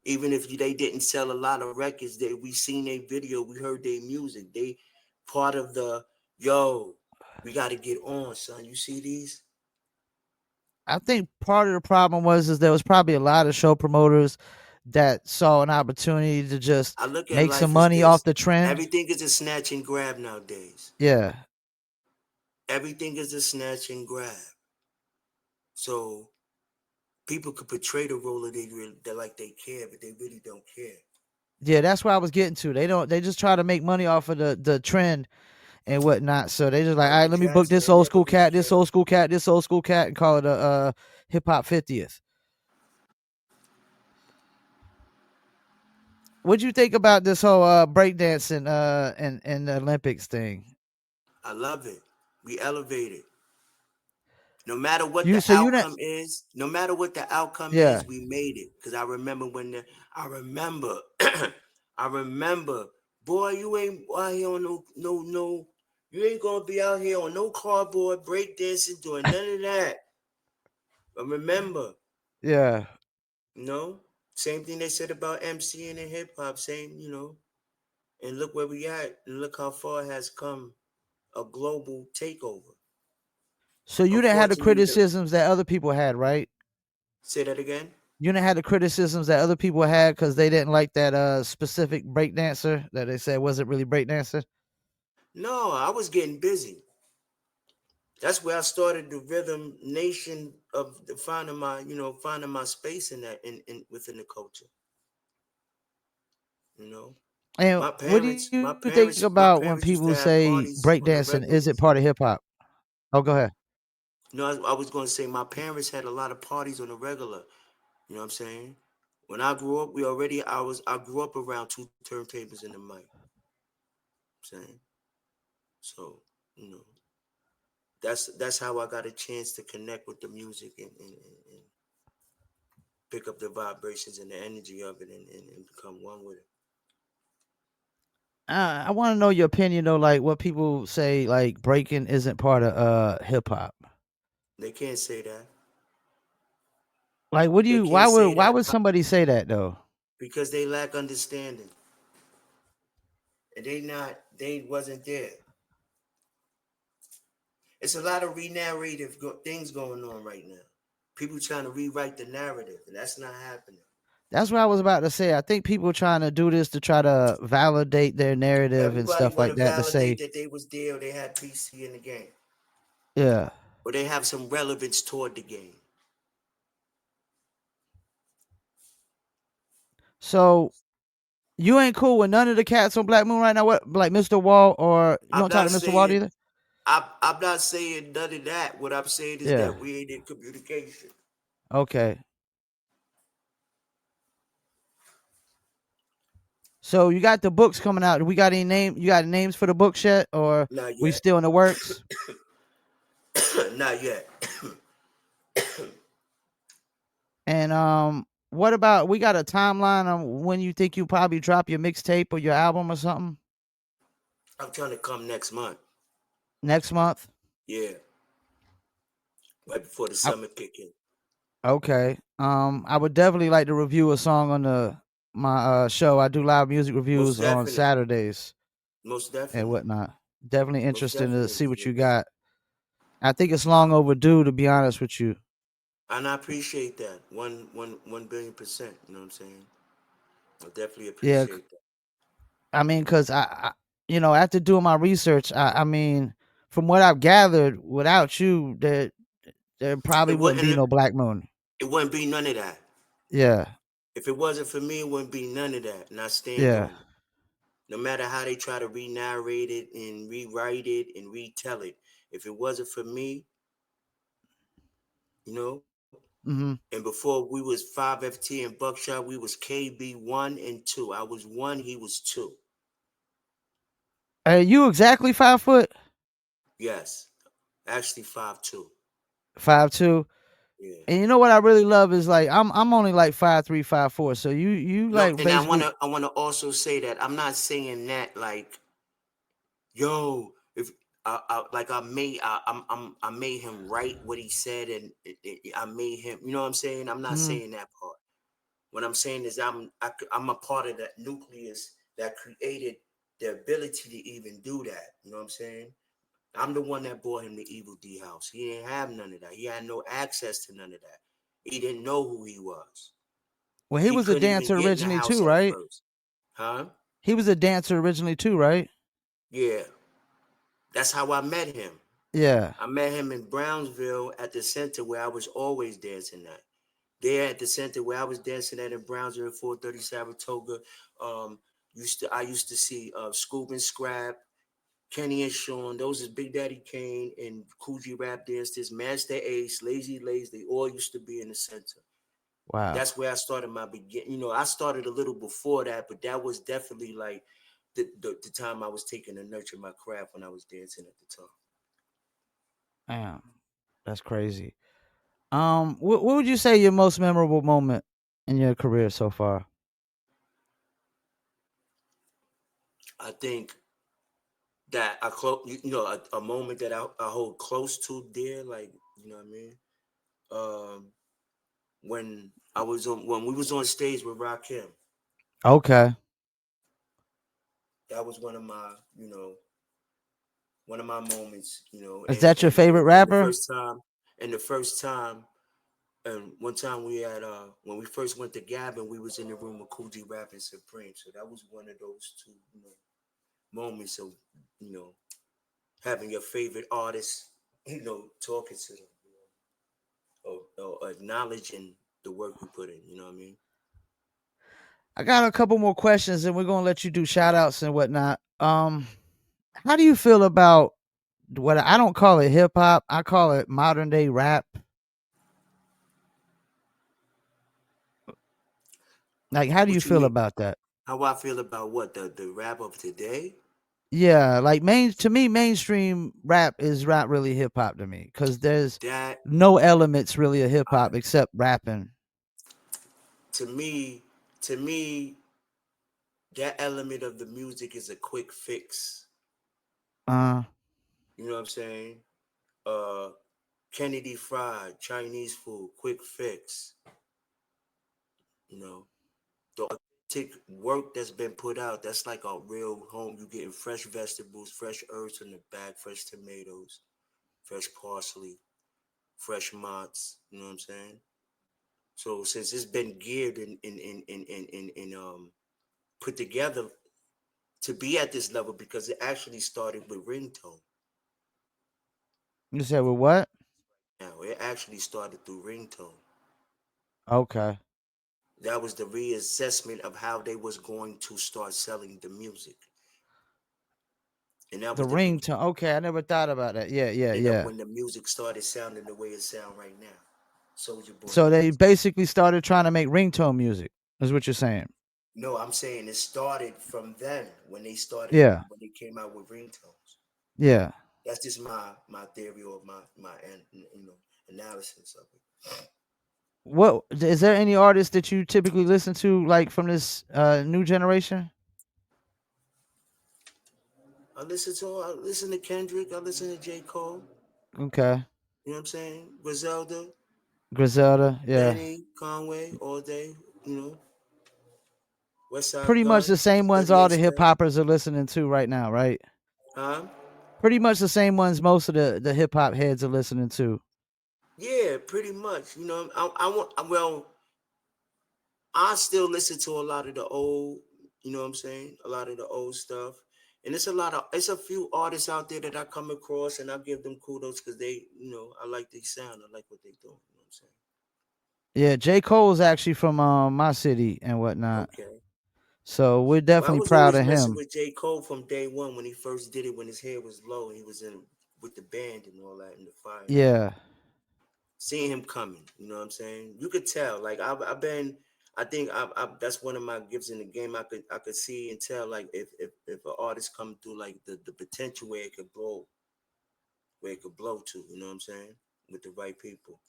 C: Even if they didn't sell a lot of records, we seen their video, we heard their music. They part of the yo. We got to get on, son. You see these?
A: I think part of the problem was there was probably a lot of show promoters that saw an opportunity to just
C: I look at
A: make some
C: life as
A: money off
C: this.
A: the trend.
C: Everything is a snatch and grab nowadays.
A: Yeah,
C: Everything is a snatch and grab. So people could portray the role of they like they care, but they really don't care.
A: yeah, that's what I was getting to. They don't. They just try to make money off of the trend, and whatnot. So they just like, all right,
C: Michael
A: let me book
C: Jackson
A: this
C: ain't
A: old
C: never
A: school
C: really
A: cat, this old
C: changed.
A: school cat, this old school cat, and call it a hip hop 50th. What'd you think about this whole breakdancing and the Olympics thing?
C: I love it. We elevated. No matter what
A: You
C: the
A: so you didn't
C: outcome is, no matter what the outcome
A: yeah.
C: is, we made it. Cause I remember I remember, I remember, boy, you ain't out here on no, you ain't gonna be out here on no cardboard breakdancing, doing none of that. But remember,
A: Yeah.
C: you know, same thing they said about MCing and hip hop, same. And look where we at, and look how far it has come, a global takeover.
A: So you didn't have the
C: Unfortunately,
A: criticisms that other people had, right?
C: say that again.
A: You didn't have the criticisms that other people had because they didn't like that specific breakdancer that they said wasn't really breakdancer.
C: No, I was getting busy. That's where I started the rhythm nation of finding my space in that in within the culture. You know,
A: And
C: my
A: what do
C: parents,
A: you
C: my
A: think
C: parents,
A: about
C: my
A: when
C: parents used
A: people
C: to have
A: say
C: parties on the
A: breakdancing isn't
C: regulars.
A: part of hip hop? Oh, go ahead.
C: No, I was going to say my parents had a lot of parties on the regular. You know what I'm saying? When I grew up, I grew up around two turntables in the mic. Saying so, you know, that's how I got a chance to connect with the music and pick up the vibrations and the energy of it and become one with it.
A: I want to know your opinion though, like what people say, like breaking isn't part of hip hop.
C: They can't say that.
A: Like, what do
C: They
A: you?
C: can't say
A: Why
C: that
A: would somebody say that though?
C: because they lack understanding and they wasn't there. It's a lot of things going on right now. People trying to rewrite the narrative, and that's not happening.
A: That's what I was about to say. I think people trying to do this to try to validate their narrative and
C: Everybody
A: stuff
C: want
A: like
C: to
A: that. To
C: validate
A: say,
C: that they was there or they had PC in the game,
A: yeah.
C: or they have some relevance toward the game.
A: So you ain't cool with none of the cats on Black Moon right now. What, like Mr. Wall, or you
C: I'm
A: don't talk
C: not
A: to Mr. Wall
C: saying
A: either?
C: I'm not saying none of that. What I'm saying is
A: Yeah.
C: that we ain't in communication.
A: Okay. So you got the books coming out. We got any name? You got names for the books yet, or
C: Not
A: we
C: yet.
A: still in the works?
C: Not yet.
A: And what about we got a timeline on when you think you probably drop your mixtape or your album or something
C: I'm trying to come next month.
A: next month?
C: Yeah, right before the
A: I,
C: summer kick in.
A: okay. I would definitely like to review a song on the my show. I do live music
C: Most
A: reviews on
C: definitely.
A: Saturdays
C: Most
A: and
C: definitely.
A: whatnot. Definitely
C: Most
A: interested to
C: definitely,
A: see what you
C: Phoenix.
A: got. I think it's long overdue, to be honest with you.
C: And I appreciate that. 1 billion%. You know what I'm saying? I definitely
A: Yeah,
C: appreciate that.
A: I mean, cause after doing my research, I mean, from what I've gathered, without you, there probably
C: It
A: wouldn't
C: wouldn't
A: be no Black Moon.
C: it wouldn't be none of that.
A: Yeah,
C: If it wasn't for me, it wouldn't be none of that. And I stand
A: yeah.
C: on it. No matter how they try to re-narrate it and rewrite it and retell it. If it wasn't for me, you know,
A: Hmm.
C: and before we was 5FT and Buckshot, we was KB 1 and 2. I was 1, he was 2.
A: Are you exactly 5 foot?
C: Yes. Actually 5'2".
A: 5'2".
C: Yeah.
A: And you know what I really love is like I'm only like 5'3", 5'4". So you
C: No,
A: like
C: and I
A: basically.
C: wanna I wanna also say that I'm not saying that like, yo, if like I made him write what he said and I made him, you know what I'm saying? I'm not
A: Mhm.
C: saying that part. What I'm saying is I'm a part of that nucleus that created the ability to even do that. You know what I'm saying? I'm the one that bought him the Evil D house. He didn't have none of that. He had no access to none of that. He didn't know who he was.
A: Well, he
C: He
A: was a
C: couldn't even
A: dancer
C: get in the
A: originally
C: house
A: too,
C: at
A: right?
C: first. Huh?
A: He was a dancer originally too, right?
C: Yeah. That's how I met him.
A: Yeah.
C: I met him in Brownsville at the center where I was always dancing at. There at the center where I was dancing at in Brownsville, 430 Saratoga. I used to see Scoop and Scrap. Kenny and Sean, those is Big Daddy Kane and Coogee Rap Dancers, Master Ace, Lazy Lays, they all used to be in the center.
A: Wow.
C: That's where I started my beginning. I started a little before that, but that was definitely like the time I was taking to nurture my craft when I was dancing at the time.
A: Damn. That's crazy. What would you say your most memorable moment in your career so far?
C: I think that a moment that I hold close to dear, like, you know what I mean? Um, when we was on stage with Rakim,
A: Okay.
C: that was one of my moments,
A: Is
C: and
A: that your
C: and
A: favorite
C: and, and the
A: rapper?
C: first time, and the first time, and one time we had when we first went to Gavin, we was in the room with Coogee rapping Supreme, so that was one of those two, moments of, you know, having your favorite artist, talking to them, or acknowledging the work you put in. You know what I mean?
A: I got a couple more questions and we're gonna let you do shout outs and whatnot. How do you feel about what I don't call it hip hop, I call it modern day rap? Like how do you
C: What you
A: feel
C: mean?
A: about that?
C: How I feel about what the rap of today?
A: Yeah, like main to me, mainstream rap is not really hip hop to me because there's
C: That
A: no elements really of hip
C: I
A: hop except rapping.
C: to me, to me, that element of the music is a quick fix.
A: Uh,
C: You know what I'm saying? Uh, Kennedy Fried, Chinese food, quick fix. You know, the authentic work that's been put out, that's like a real home. You getting fresh vegetables, fresh herbs in the bag, fresh tomatoes, fresh parsley, fresh mozz. You know what I'm saying? So since it's been geared and put together to be at this level, because it actually started with ringtone.
A: you said with what?
C: Now it actually started through ringtone.
A: Okay,
C: That was the reassessment of how they was going to start selling the music, and that
A: the
C: was the beginning.
A: ringtone. Okay, I never thought about that. Yeah, yeah,
C: And of
A: yeah.
C: when the music started sounding the way it sound right now. Soldier Boy
A: So
C: and
A: they
C: Nas.
A: basically started trying to make ringtone music. Is what you're saying?
C: No, I'm saying it started from then
A: Yeah,
C: when they came out with ringtones.
A: yeah.
C: That's just my theory or my analysis of it.
A: What is there any artists that you typically listen to, like from this new generation?
C: I listen to Kendrick, I listen to J. Cole,
A: Okay,
C: you know what I'm saying? Griselda,
A: Griselda. Yeah,
C: Benny, Conway, all day, you know, West Side
A: pretty much
C: Gun,
A: the same ones all
C: 38
A: the hip
C: Special.
A: hoppers are listening to right now, right?
C: Huh?
A: Pretty much the same ones most of the hip hop heads are listening to.
C: Yeah, pretty much. I want well, I still listen to a lot of the old, you know what I'm saying? A lot of the old stuff. And it's a few artists out there that I come across and I give them kudos because I like their sound. I like what they do. You know what I'm saying?
A: Yeah, J. Cole's actually from my city and whatnot.
C: Okay.
A: So we're
C: Well, I
A: definitely
C: was
A: proud
C: always
A: of
C: messing
A: him.
C: with J. Cole from day one when he first did it, when his hair was low and he was in with the band and all that in the fire and all that.
A: Yeah.
C: Seeing him coming, you know what I'm saying? You could tell. Like I've been, I think that's one of my gifts in the game. I could see and tell like if an artist come through like the potential where it could blow to. You know what I'm saying? With the right people.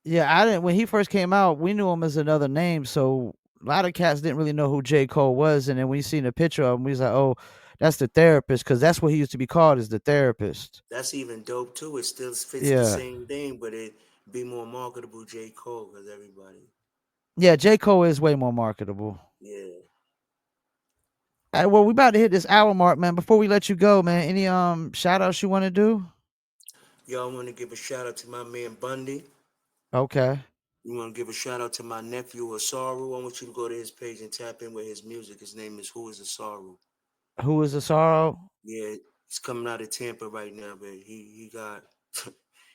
A: Yeah, I didn't when he first came out, we knew him as another name, so a lot of cats didn't really know who J. Cole was, and then when you seen a picture of him, we was like, "Oh, that's the therapist," because that's what he used to be called, as the therapist.
C: That's even dope too. It still fits the
A: Yeah,
C: same thing, but it be more marketable J. Cole because everybody.
A: yeah. J. Cole is way more marketable.
C: Yeah.
A: Well, we about to hit this hour mark, man. Before we let you go, man, any shout outs you want to do?
C: Y'all want to give a shout out to my man Bundy.
A: Okay.
C: You want to give a shout out to my nephew Asaru. I want you to go to his page and tap in with his music. His name is Who is Asaru.
A: Who is the sorrow?
C: Yeah, he's coming out of Tampa right now, but he got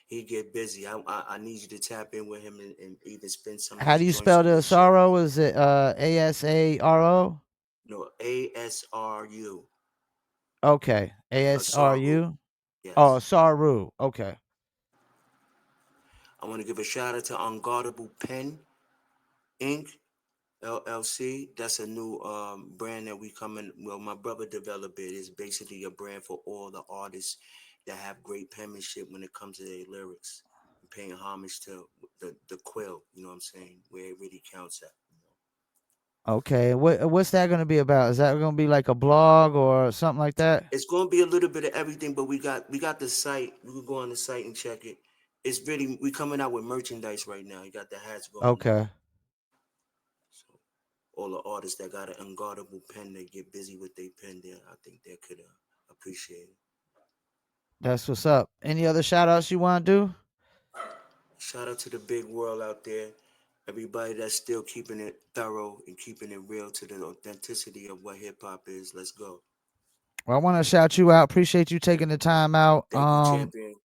C: he get busy. I need you to tap in with him and even spin some of
A: How
C: his
A: do you
C: joints
A: spell
C: on
A: the
C: your show.
A: sorrow? Is it ASARO?
C: No, ASRU.
A: Okay.
C: Asaru.
A: ASRU. Oh,
C: Yes.
A: Saru. Okay.
C: I want to give a shout out to Unguardable Pen Inc. LLC. That's a new brand that we coming. Well, my brother developed it. It's basically a brand for all the artists that have great penmanship when it comes to their lyrics. And paying homage to the quill. You know what I'm saying? Where it really counts at.
A: Okay. What's that going to be about? Is that going to be like a blog or something like that?
C: It's gonna be a little bit of everything, but we got the site. You can go on the site and check it. It's really we coming out with merchandise right now. You got the hats going on.
A: Okay.
C: So all the artists that got an unguardable pen, they get busy with their pen there. I think they could appreciate it.
A: That's what's up. Any other shout outs you want to do?
C: Shout out to the big world out there. Everybody that's still keeping it thorough and keeping it real to the authenticity of what hip hop is. Let's go.
A: Well, I want to shout you out. Appreciate you taking the time out.
C: Thank you, champion.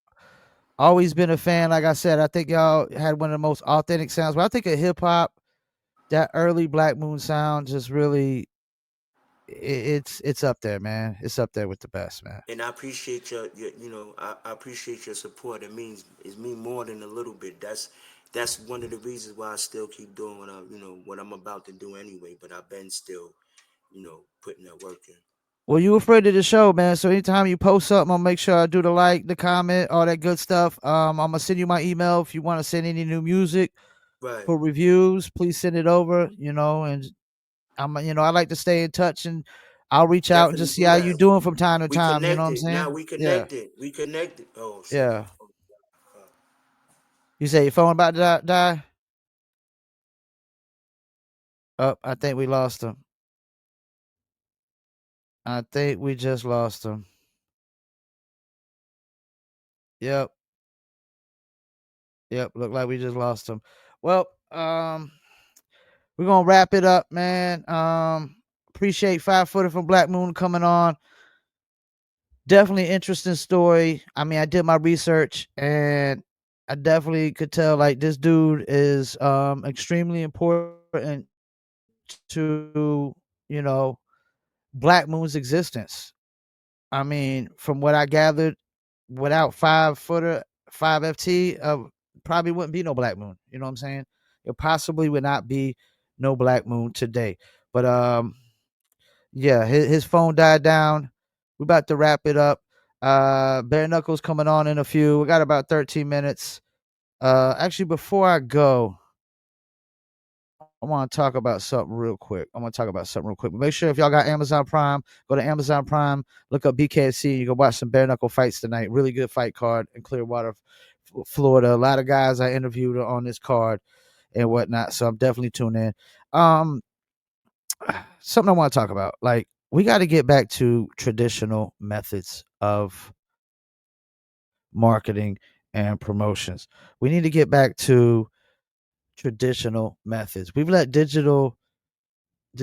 A: Always been a fan. Like I said, I think y'all had one of the most authentic sounds. But I think of hip hop, that early Black Moon sound, just really, it's up there, man. It's up there with the best, man.
C: And I appreciate I appreciate your support. It mean more than a little bit. That's one of the reasons why I still keep doing what I'm about to do anyway. But I've been still, putting that work in.
A: Well, you afraid of the show, man. So anytime you post something, I'll make sure I do the like, the comment, all that good stuff. I'm gonna send you my email if you want to send any new music
C: Right.
A: for reviews. Please send it over. And I like to stay in touch, and I'll reach out and
C: Definitely
A: just see
C: do
A: how you
C: that.
A: doing from time to
C: We
A: time. You know what I'm
C: connected. Now
A: saying?
C: we
A: Yeah,
C: connected. We connected. Oh shit.
A: yeah. You say your phone about to die? Oh, I think we lost him. I think we just lost him. Yep, yep. Look like we just lost him. Well, we're gonna wrap it up, man. Appreciate 5 Footer from Black Moon coming on. Definitely interesting story. I mean, I did my research and I definitely could tell like this dude is extremely important to, you know, Black Moon's existence. I mean, from what I gathered, without 5 Footer, 5FT, probably wouldn't be no Black Moon. You know what I'm saying? It possibly would not be no Black Moon today. But yeah, his phone died down. We're about to wrap it up. Bare Knuckles coming on in a few. We got about 13 minutes. Actually, before I go, I want to talk about something real quick. But make sure if y'all got Amazon Prime, go to Amazon Prime, look up BKFC. You can watch some bare knuckle fights tonight. Really good fight card in Clearwater, Florida. A lot of guys I interviewed on this card and whatnot. So I'm definitely tuning in. Something I want to talk about. Like, we got to get back to traditional methods of marketing and promotions. We need to get back to traditional methods. We've let the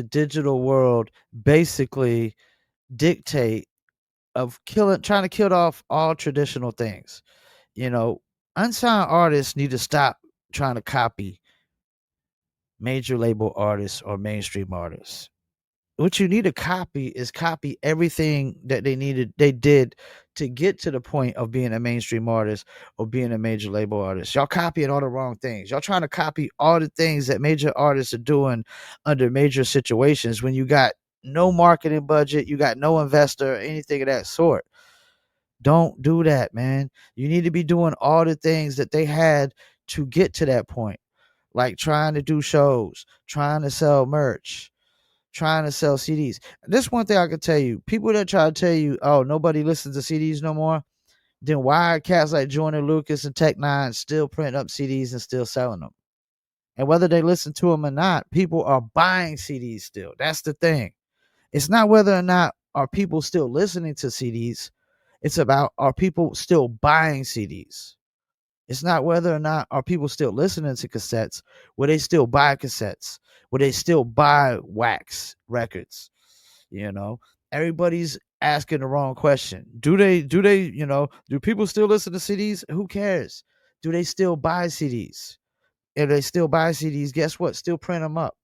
A: digital world basically dictate of trying to kill off all traditional things. You know, unsigned artists need to stop trying to copy major label artists or mainstream artists. What you need to copy everything that they did to get to the point of being a mainstream artist or being a major label artist. Y'all copying all the wrong things. Y'all trying to copy all the things that major artists are doing under major situations when you got no marketing budget, you got no investor, anything of that sort. Don't do that, man. You need to be doing all the things that they had to get to that point, like trying to do shows, trying to sell merch, trying to sell CDs. This one thing I can tell you: people that try to tell you, "Oh, nobody listens to CDs no more," then why are cats like Joyner Lucas and Tech Nine still printing up CDs and still selling them? And whether they listen to them or not, people are buying CDs still. That's the thing. It's not whether or not are people still listening to CDs. It's about, are people still buying CDs? It's not whether or not are people still listening to cassettes. Will they still buy cassettes? Will they still buy wax records? You know, everybody's asking the wrong question. Do people still listen to CDs? Who cares? Do they still buy CDs? If they still buy CDs, guess what? Still print them up.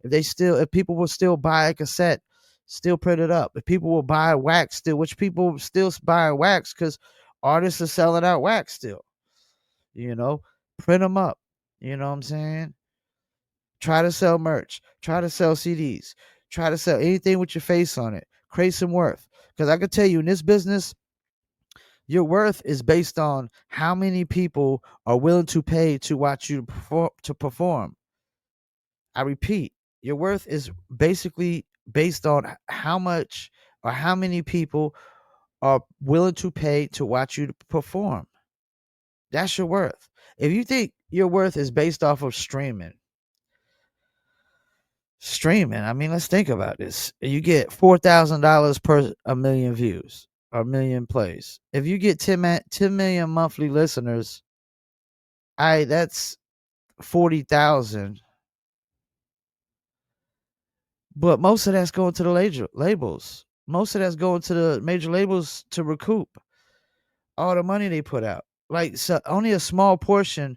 A: If people will still buy a cassette, still print it up. If people will buy wax still, which people still buying wax because artists are selling out wax still. You know, print them up. You know what I'm saying? Try to sell merch. Try to sell CDs. Try to sell anything with your face on it. Create some worth. Because I can tell you in this business, your worth is based on how many people are willing to pay to watch you perform. I repeat, your worth is basically based on how much or how many people are willing to pay to watch you perform. That's your worth. If you think your worth is based off of streaming, I mean, let's think about this. You get $4,000 per a million views or a million plays. If you get 10 million monthly listeners, that's 40,000. But most of that's going to the labels. Most of that's going to the major labels to recoup all the money they put out. Like, so only a small portion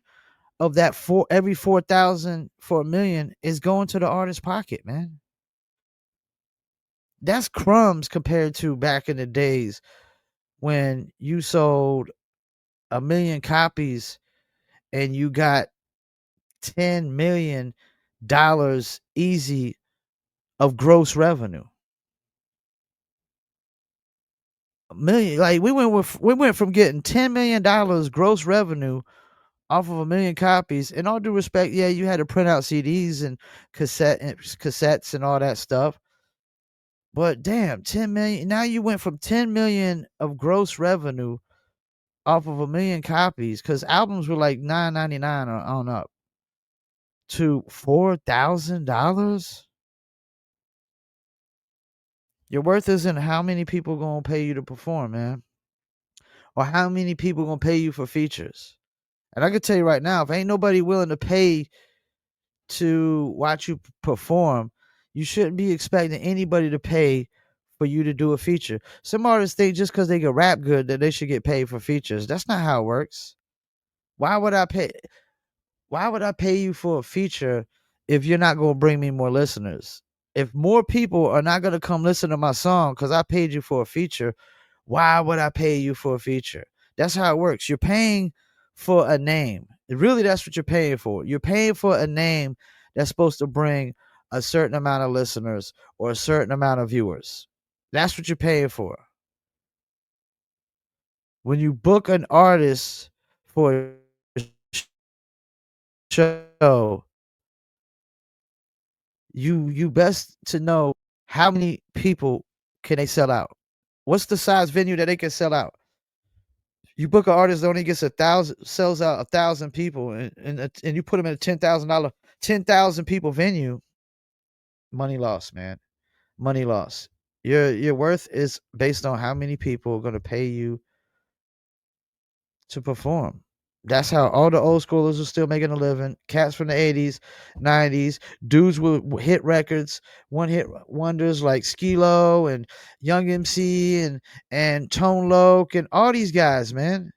A: of that every 4,000 for a million is going to the artist's pocket, man. That's crumbs compared to back in the days when you sold a million copies and you got $10 million easy of gross revenue. A million, like we went from getting $10 million gross revenue off of a million copies. In all due respect, yeah, you had to print out CDs and cassettes and all that stuff. But damn, 10 million. Now you went from 10 million of gross revenue off of a million copies, because albums were like $9.99 or on up, to $4,000. Your worth isn't how many people gonna pay you to perform, man, or how many people gonna pay you for features. And I can tell you right now, if ain't nobody willing to pay to watch you perform, you shouldn't be expecting anybody to pay for you to do a feature. Some artists think just because they can rap good that they should get paid for features. That's not how it works. Why would I pay? Why would I pay you for a feature if you're not going to bring me more listeners? If more people are not going to come listen to my song because I paid you for a feature, why would I pay you for a feature? That's how it works. You're paying for a name. Really, that's what you're paying for. You're paying for a name that's supposed to bring a certain amount of listeners or a certain amount of viewers. That's what you're paying for. When you book an artist for a show, you best to know how many people can they sell out. What's the size venue that they can sell out? You book an artist that only gets 1,000, sells out 1,000 people, and you put them in a $10,000, 10,000 people venue. Money lost, man. Money lost. Your worth is based on how many people are going to pay you to perform. That's how all the old schoolers are still making a living. Cats from the 80s, 90s, dudes with hit records, one hit wonders like Skilo and Young MC and Tone Loc and all these guys, man.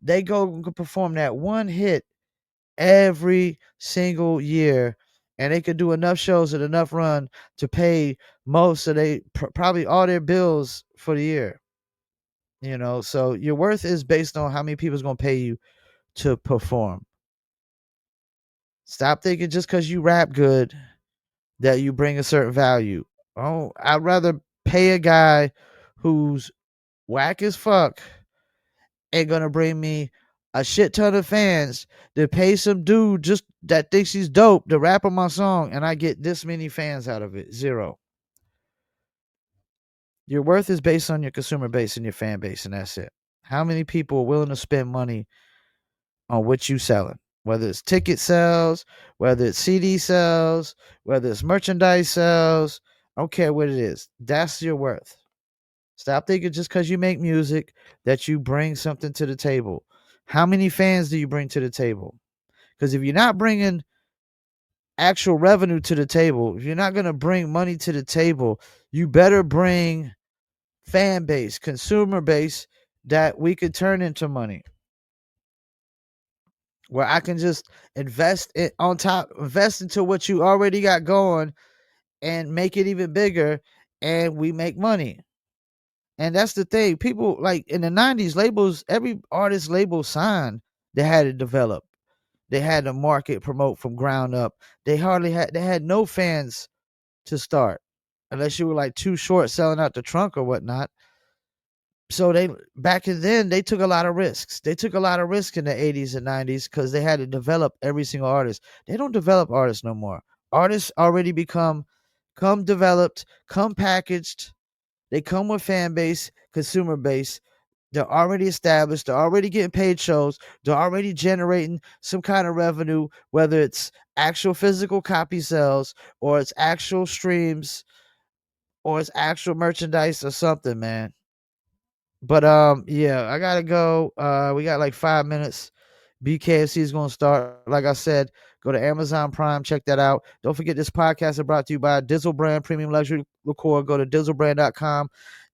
A: They go and perform that one hit every single year, and they could do enough shows and enough run to pay most of probably all their bills for the year. So your worth is based on how many people's gonna pay you to perform. Stop thinking just because you rap good that you bring a certain value. Oh, I'd rather pay a guy who's whack as fuck and gonna bring me a shit ton of fans to pay some dude just that thinks he's dope to rap on my song, and I get this many fans out of it. Zero. Your worth is based on your consumer base and your fan base, and that's it. How many people are willing to spend money on what you selling? Whether it's ticket sales, whether it's CD sales, whether it's merchandise sales, I don't care what it is. That's your worth. Stop thinking just because you make music that you bring something to the table. How many fans do you bring to the table? Because if you're not bringing actual revenue to the table, if you're not going to bring money to the table, you better bring fan base, consumer base that we could turn into money. Where I can just invest it on top, invest into what you already got going and make it even bigger and we make money. And that's the thing. People like in the 90s, labels, every artist label signed, they had to develop. They had to market, promote from ground up. They had no fans to start. Unless you were like too short selling out the trunk or whatnot. So they back then they took a lot of risks. They took a lot of risk in the 80s and 90s because they had to develop every single artist. They don't develop artists no more. Artists already come developed, come packaged. They come with fan base, consumer base. They're already established. They're already getting paid shows. They're already generating some kind of revenue, whether it's actual physical copy sales or it's actual streams or it's actual merchandise or something, man. But yeah, I gotta go. We got like 5 minutes. BKFC is gonna start. Like I said, go to Amazon Prime, check that out. Don't forget this podcast is brought to you by Dizzle Brand Premium Luxury Liqueur. Go to dizzlebrand.com.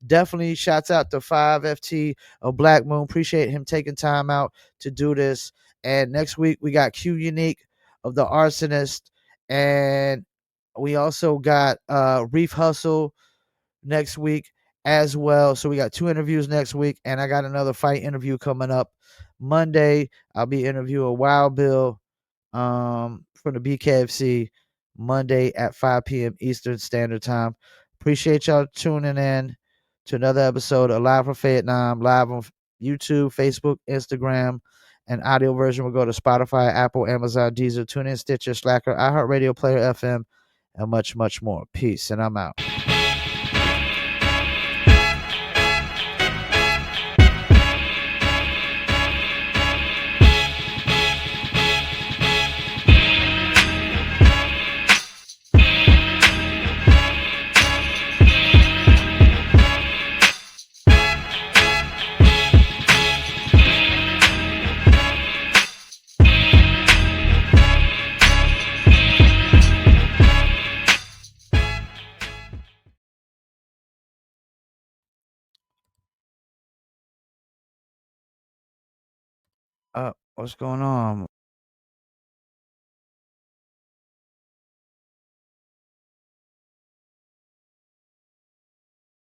A: Definitely shouts out to 5FT of Black Moon. Appreciate him taking time out to do this. And next week we got Q Unique of the Arsonist. And we also got Reef Hustle next week as well. So we got 2 interviews next week, and I got another fight interview coming up Monday. I'll be interviewing Wild Bill from the BKFC Monday at 5 p.m. Eastern Standard Time. Appreciate y'all tuning in to another episode of Live from Fayettenam, live on YouTube, Facebook, Instagram, and audio version will go to Spotify, Apple, Amazon, Deezer, TuneIn, Stitcher, Slacker, iHeartRadio, Player FM, and much, much more. Peace, and I'm out. What's going on?